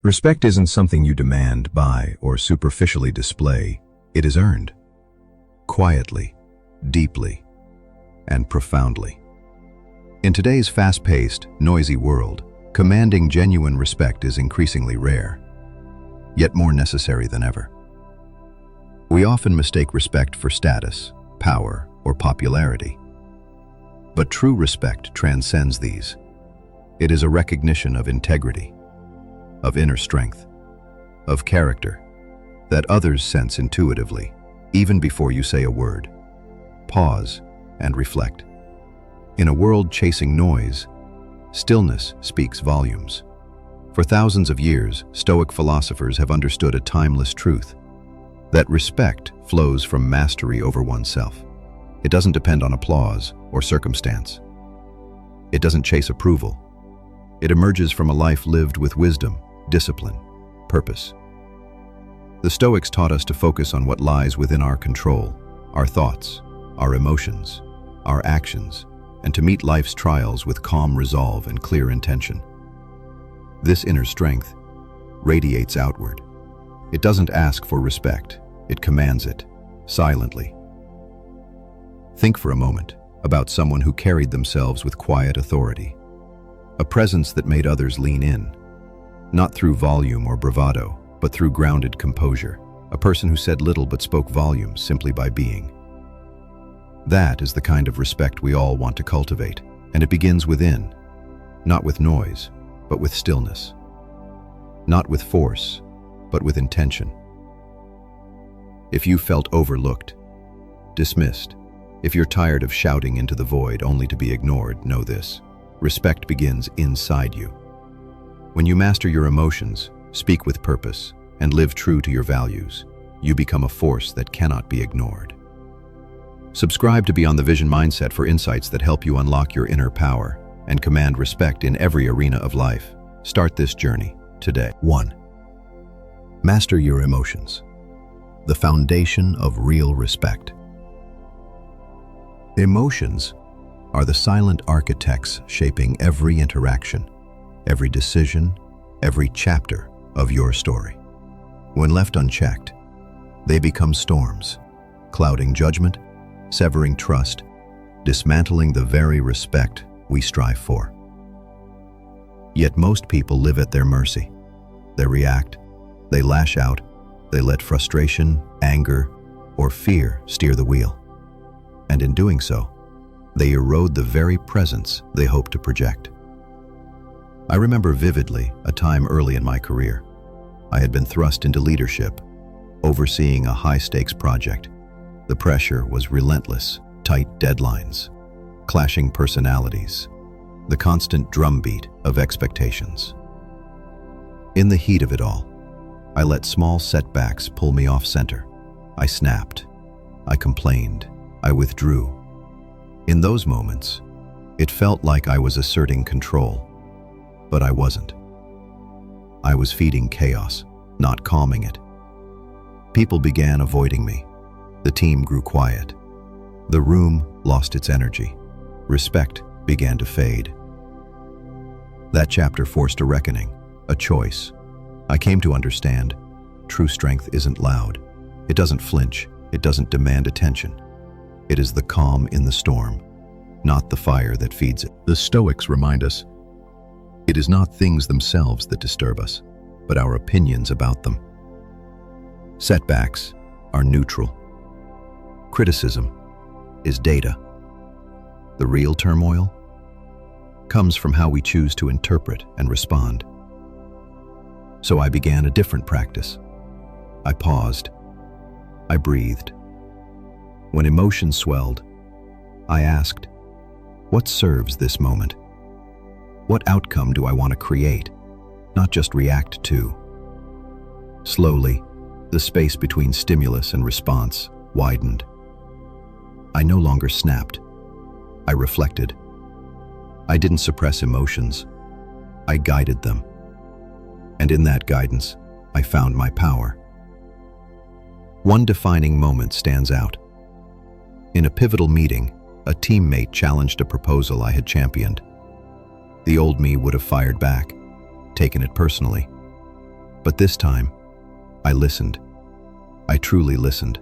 Respect isn't something you demand, buy, or superficially display. It is earned. Quietly, deeply, and profoundly. In today's fast-paced, noisy world, commanding genuine respect is increasingly rare, yet more necessary than ever. We often mistake respect for status, power, or popularity. But true respect transcends these. It is a recognition of integrity, of inner strength, of character, that others sense intuitively, even before you say a word. Pause and reflect. In a world chasing noise, stillness speaks volumes. For thousands of years, Stoic philosophers have understood a timeless truth, that respect flows from mastery over oneself. It doesn't depend on applause or circumstance. It doesn't chase approval. It emerges from a life lived with wisdom, discipline, purpose. The Stoics taught us to focus on what lies within our control, our thoughts, our emotions, our actions, and to meet life's trials with calm resolve and clear intention. This inner strength radiates outward. It doesn't ask for respect, it commands it, silently. Think for a moment about someone who carried themselves with quiet authority, a presence that made others lean in, not through volume or bravado, but through grounded composure, a person who said little but spoke volumes simply by being. That is the kind of respect we all want to cultivate, and it begins within, not with noise, but with stillness. Not with force, but with intention. If you felt overlooked, dismissed, if you're tired of shouting into the void only to be ignored, know this: respect begins inside you. When you master your emotions, speak with purpose, and live true to your values, you become a force that cannot be ignored. Subscribe to Beyond the Vision Mindset for insights that help you unlock your inner power and command respect in every arena of life. Start this journey today. 1. Master your emotions. The foundation of real respect. Emotions are the silent architects shaping every interaction, every decision, every chapter of your story. When left unchecked, they become storms, clouding judgment, severing trust, dismantling the very respect we strive for. Yet most people live at their mercy. They react, they lash out, they let frustration, anger, or fear steer the wheel. And in doing so, they erode the very presence they hope to project. I remember vividly a time early in my career. I had been thrust into leadership, overseeing a high-stakes project. The pressure was relentless, tight deadlines, clashing personalities, the constant drumbeat of expectations. In the heat of it all, I let small setbacks pull me off center. I snapped, I complained, I withdrew. In those moments, it felt like I was asserting control, but I wasn't. I was feeding chaos, not calming it. People began avoiding me. The team grew quiet. The room lost its energy. Respect began to fade. That chapter forced a reckoning, a choice. I came to understand, true strength isn't loud. It doesn't flinch. It doesn't demand attention. It is the calm in the storm, not the fire that feeds it. The Stoics remind us, it is not things themselves that disturb us, but our opinions about them. Setbacks are neutral. Criticism is data. The real turmoil comes from how we choose to interpret and respond. So I began a different practice. I paused. I breathed. When emotions swelled, I asked, what serves this moment? What outcome do I want to create, not just react to? Slowly, the space between stimulus and response widened. I no longer snapped. I reflected. I didn't suppress emotions. I guided them. And in that guidance, I found my power. One defining moment stands out. In a pivotal meeting, a teammate challenged a proposal I had championed. The old me would have fired back, taken it personally. But this time, I listened. I truly listened.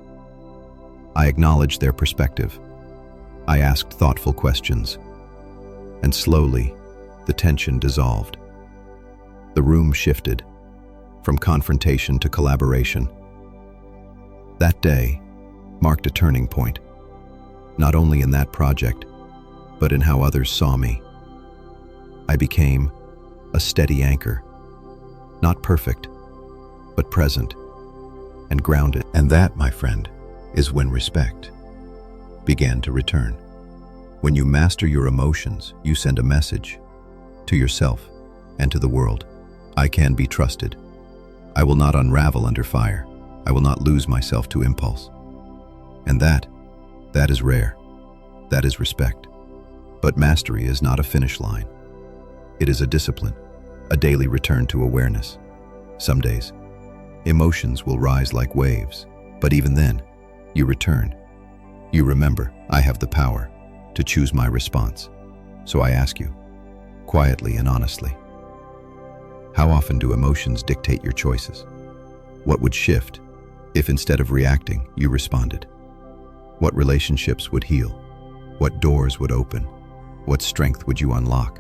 I acknowledged their perspective. I asked thoughtful questions. And slowly, the tension dissolved. The room shifted from confrontation to collaboration. That day marked a turning point, not only in that project, but in how others saw me. I became a steady anchor, not perfect, but present and grounded. And that, my friend, is when respect began to return. When you master your emotions, you send a message to yourself and to the world. I can be trusted. I will not unravel under fire. I will not lose myself to impulse. And that is rare. That is respect. But mastery is not a finish line. It is a discipline, a daily return to awareness. Some days, emotions will rise like waves, but even then, you return. You remember, I have the power to choose my response. So I ask you, quietly and honestly, how often do emotions dictate your choices? What would shift if instead of reacting, you responded? What relationships would heal? What doors would open? What strength would you unlock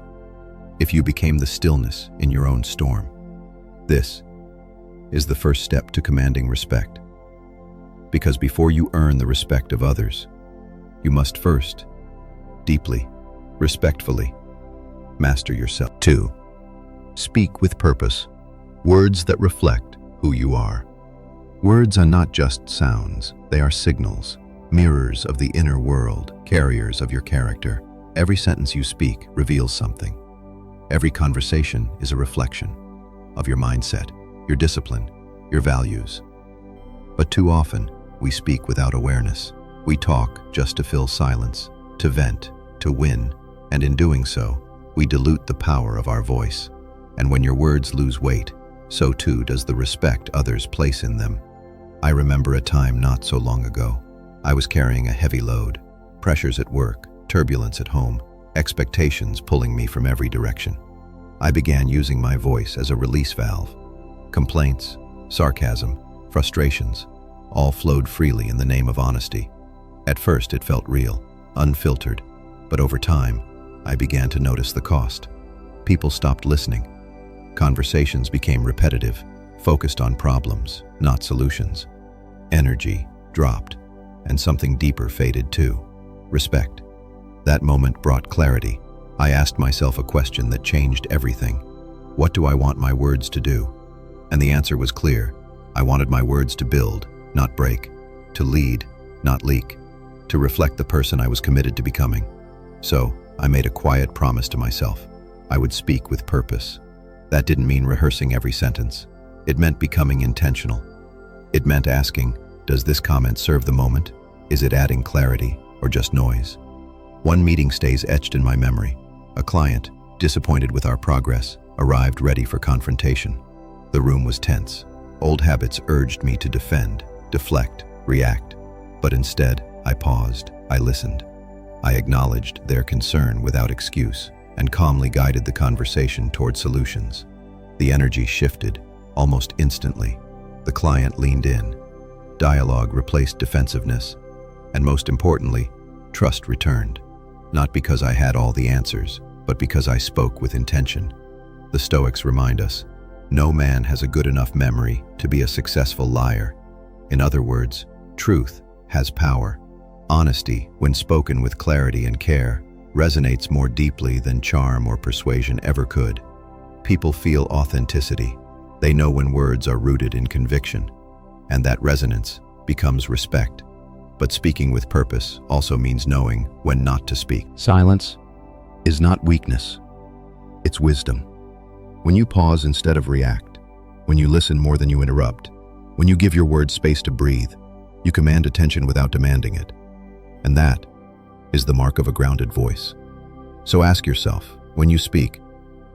if you became the stillness in your own storm? This is the first step to commanding respect. Because before you earn the respect of others, you must first, deeply, respectfully, master yourself. 2. Speak with purpose. Words that reflect who you are. Words are not just sounds, they are signals, mirrors of the inner world, carriers of your character. Every sentence you speak reveals something. Every conversation is a reflection of your mindset, your discipline, your values. But too often, we speak without awareness. We talk just to fill silence, to vent, to win, and in doing so, we dilute the power of our voice. And when your words lose weight, so too does the respect others place in them. I remember a time not so long ago. I was carrying a heavy load, pressures at work, turbulence at home, expectations pulling me from every direction. I began using my voice as a release valve. Complaints, sarcasm, frustrations, all flowed freely in the name of honesty. At first it felt real, unfiltered, but over time, I began to notice the cost. People stopped listening. Conversations became repetitive, focused on problems, not solutions. Energy dropped, and something deeper faded too: respect. That moment brought clarity. I asked myself a question that changed everything. What do I want my words to do? And the answer was clear. I wanted my words to build, not break, to lead, not leak, to reflect the person I was committed to becoming. So, I made a quiet promise to myself. I would speak with purpose. That didn't mean rehearsing every sentence. It meant becoming intentional. It meant asking, does this comment serve the moment? Is it adding clarity or just noise? One meeting stays etched in my memory. A client, disappointed with our progress, arrived ready for confrontation. The room was tense. Old habits urged me to defend, deflect, react. But instead, I paused, I listened. I acknowledged their concern without excuse and calmly guided the conversation toward solutions. The energy shifted almost instantly. The client leaned in. Dialogue replaced defensiveness. And most importantly, trust returned. Not because I had all the answers, but because I spoke with intention. The Stoics remind us, no man has a good enough memory to be a successful liar. In other words, truth has power. Honesty, when spoken with clarity and care, resonates more deeply than charm or persuasion ever could. People feel authenticity. They know when words are rooted in conviction, and that resonance becomes respect. But speaking with purpose also means knowing when not to speak. Silence is not weakness, it's wisdom. When you pause instead of react, when you listen more than you interrupt, when you give your words space to breathe, you command attention without demanding it. And that is the mark of a grounded voice. So ask yourself, when you speak,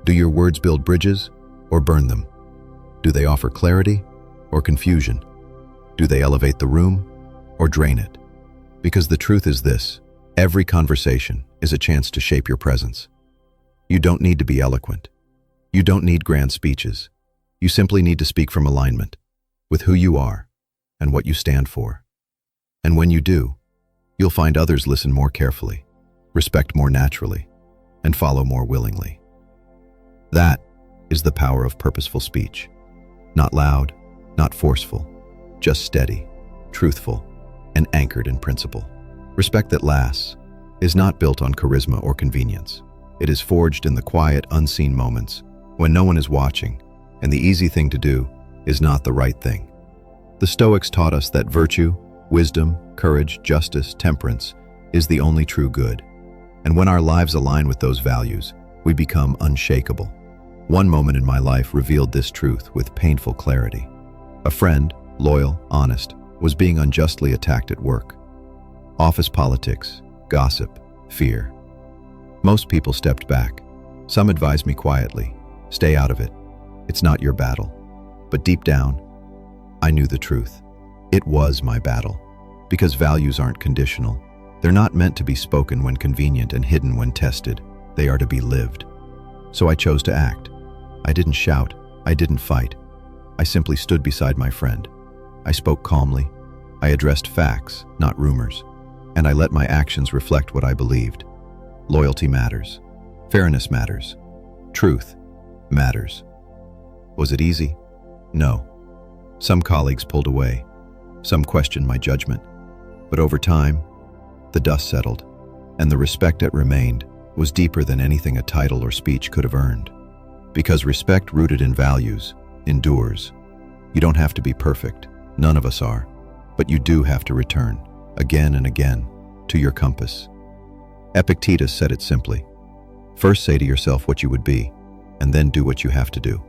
do your words build bridges or burn them? Do they offer clarity or confusion? Do they elevate the room or drain it? Because the truth is this: every conversation is a chance to shape your presence. You don't need to be eloquent. You don't need grand speeches. You simply need to speak from alignment with who you are and what you stand for. And when you do, you'll find others listen more carefully, respect more naturally, and follow more willingly. That is the power of purposeful speech. Not loud, not forceful, just steady, truthful, and anchored in principle. Respect that lasts is not built on charisma or convenience. It is forged in the quiet, unseen moments when no one is watching, and the easy thing to do is not the right thing. The Stoics taught us that virtue, wisdom, courage, justice, temperance is the only true good. And when our lives align with those values, we become unshakable. One moment in my life revealed this truth with painful clarity. A friend, loyal, honest, was being unjustly attacked at work. Office politics, gossip, fear. Most people stepped back. Some advised me quietly, stay out of it. It's not your battle. But deep down, I knew the truth. It was my battle. Because values aren't conditional. They're not meant to be spoken when convenient and hidden when tested. They are to be lived. So I chose to act. I didn't shout. I didn't fight. I simply stood beside my friend. I spoke calmly. I addressed facts, not rumors. And I let my actions reflect what I believed. Loyalty matters. Fairness matters. Truth matters. Was it easy? No. Some colleagues pulled away. Some questioned my judgment. But over time, the dust settled, and the respect that remained was deeper than anything a title or speech could have earned. Because respect rooted in values endures. You don't have to be perfect. None of us are. But you do have to return, again and again, to your compass. Epictetus said it simply. First say to yourself what you would be, and then do what you have to do.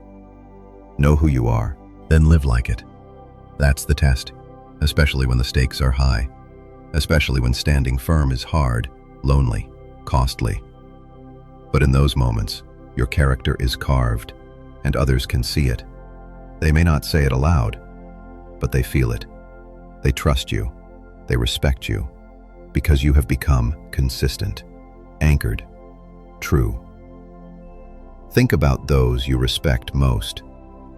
Know who you are, then live like it. That's the test, especially when the stakes are high, especially when standing firm is hard, lonely, costly. But in those moments, your character is carved, and others can see it. They may not say it aloud, but they feel it. They trust you. They respect you, because you have become consistent, anchored, true. Think about those you respect most.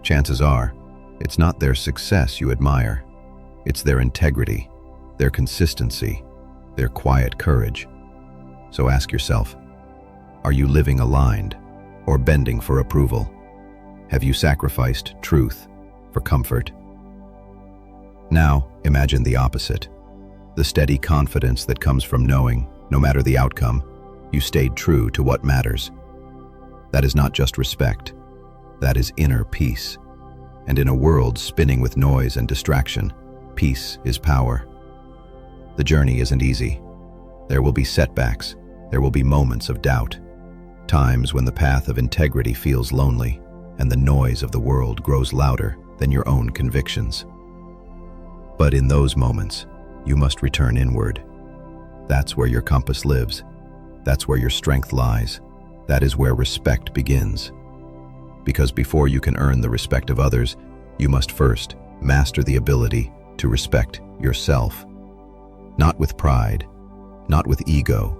Chances are, it's not their success you admire. It's their integrity, their consistency, their quiet courage. So ask yourself, are you living aligned or bending for approval? Have you sacrificed truth for comfort? Now, imagine the opposite. The steady confidence that comes from knowing, no matter the outcome, you stayed true to what matters. That is not just respect. That is inner peace. And in a world spinning with noise and distraction, peace is power. The journey isn't easy. There will be setbacks. There will be moments of doubt. Times when the path of integrity feels lonely and the noise of the world grows louder than your own convictions. But in those moments, you must return inward. That's where your compass lives. That's where your strength lies. That is where respect begins. Because before you can earn the respect of others, you must first master the ability to respect yourself. Not with pride, not with ego,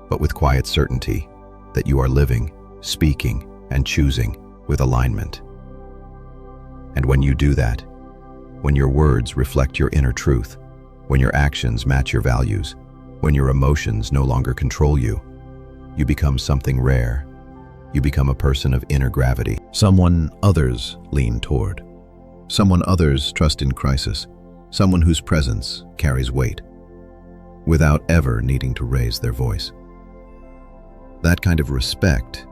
but with quiet certainty that you are living, speaking, and choosing with alignment. And when you do that, when your words reflect your inner truth, when your actions match your values, when your emotions no longer control you, you become something rare. You become a person of inner gravity, someone others lean toward, someone others trust in crisis, someone whose presence carries weight, without ever needing to raise their voice. That kind of respect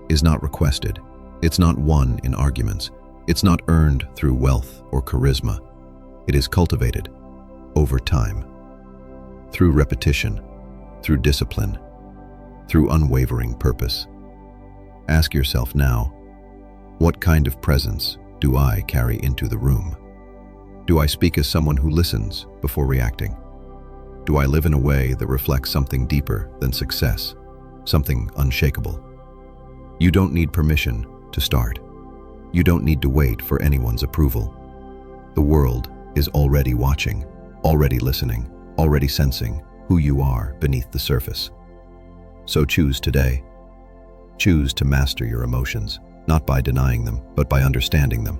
is not requested. It's not won in arguments. It's not earned through wealth or charisma. It is cultivated over time, through repetition, through discipline, through unwavering purpose. Ask yourself now, what kind of presence do I carry into the room? Do I speak as someone who listens before reacting? Do I live in a way that reflects something deeper than success, something unshakable? You don't need permission to start. You don't need to wait for anyone's approval. The world is already watching, already listening, already sensing who you are beneath the surface. So choose today. Choose to master your emotions. not by denying them, but by understanding them.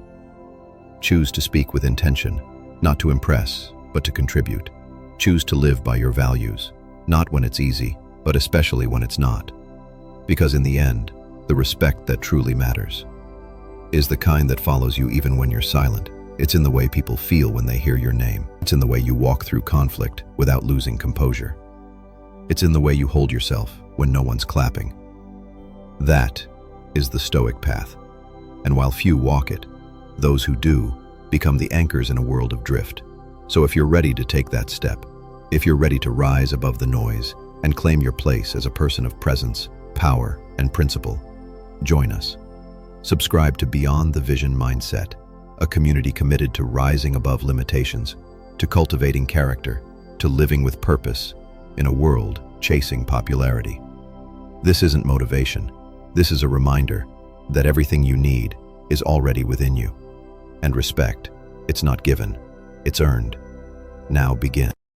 Choose to speak with intention, not to impress, but to contribute. Choose to live by your values, not when it's easy, but especially when it's not. Because in the end, the respect that truly matters is the kind that follows you even when you're silent. It's in the way people feel when they hear your name. It's in the way you walk through conflict without losing composure. It's in the way you hold yourself when no one's clapping. That is the Stoic path. And while few walk it, those who do become the anchors in a world of drift. So if you're ready to take that step, if you're ready to rise above the noise and claim your place as a person of presence, power, and principle, join us. Subscribe to Beyond the Vision Mindset, a community committed to rising above limitations, to cultivating character, to living with purpose in a world chasing popularity. This isn't motivation. This is a reminder that everything you need is already within you. And respect, it's not given, it's earned. Now begin.